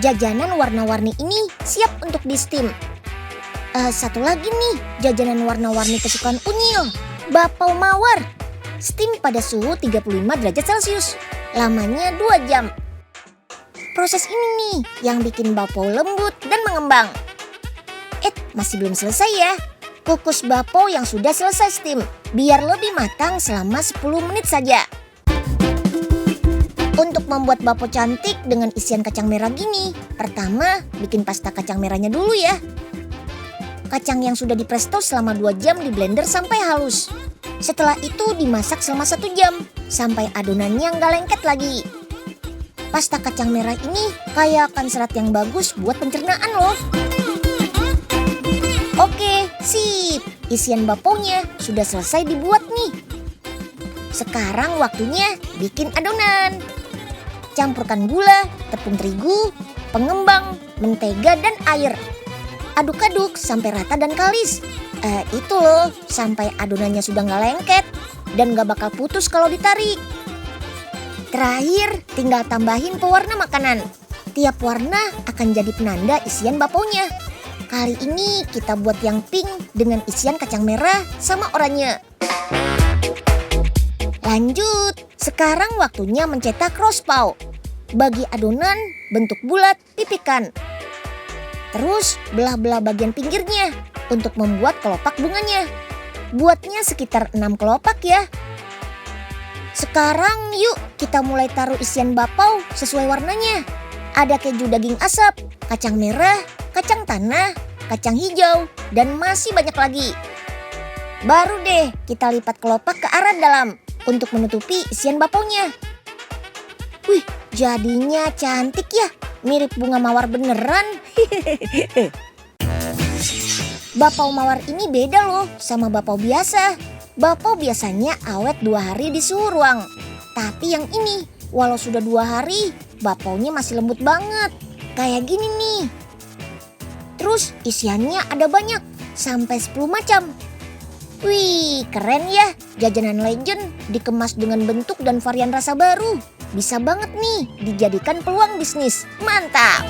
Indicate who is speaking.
Speaker 1: jajanan warna-warni ini siap untuk di steam. Satu lagi nih, jajanan warna-warni kesukaan UNYIL, Bakpao Mawar. Steam pada suhu 35 derajat Celcius, lamanya 2 jam. Proses ini nih yang bikin bakpao lembut dan mengembang. Masih belum selesai ya. Kukus bakpao yang sudah selesai steam, biar lebih matang selama 10 menit saja. Untuk membuat bakpao cantik dengan isian kacang merah gini, pertama bikin pasta kacang merahnya dulu ya. Kacang yang sudah dipresto selama 2 jam di blender sampai halus. Setelah itu dimasak selama 1 jam, sampai adonannya nggak lengket lagi. Pasta kacang merah ini kaya akan serat yang bagus buat pencernaan loh. Oke, sip. Isian bakpaonya sudah selesai dibuat nih. Sekarang waktunya bikin adonan. Campurkan gula, tepung terigu, pengembang, mentega, dan air. Aduk-aduk sampai rata dan kalis. Itu loh, sampai adonannya sudah nggak lengket dan nggak bakal putus kalau ditarik. Terakhir, tinggal tambahin pewarna makanan. Tiap warna akan jadi penanda isian bakpaonya. Kali ini kita buat yang pink dengan isian kacang merah sama oranye. Lanjut, sekarang waktunya mencetak rospao. Bagi adonan bentuk bulat, pipihkan. Terus belah-belah bagian pinggirnya untuk membuat kelopak bunganya. Buatnya sekitar 6 kelopak ya. Sekarang yuk kita mulai taruh isian bakpao sesuai warnanya. Ada keju daging asap, kacang merah, kacang tanah, kacang hijau, dan masih banyak lagi. Baru deh kita lipat kelopak ke arah dalam untuk menutupi isian bakpaonya. Wih, jadinya cantik ya, mirip bunga mawar beneran. Bakpao mawar ini beda loh sama bakpao biasa. Bakpao biasanya awet 2 hari di suhu ruang. Tapi yang ini, walau sudah 2 hari, bakpaonya masih lembut banget. Kayak gini nih. Terus isiannya ada banyak, sampai 10 macam. Wih, keren ya. Jajanan legend dikemas dengan bentuk dan varian rasa baru. Bisa banget nih dijadikan peluang bisnis. Mantap!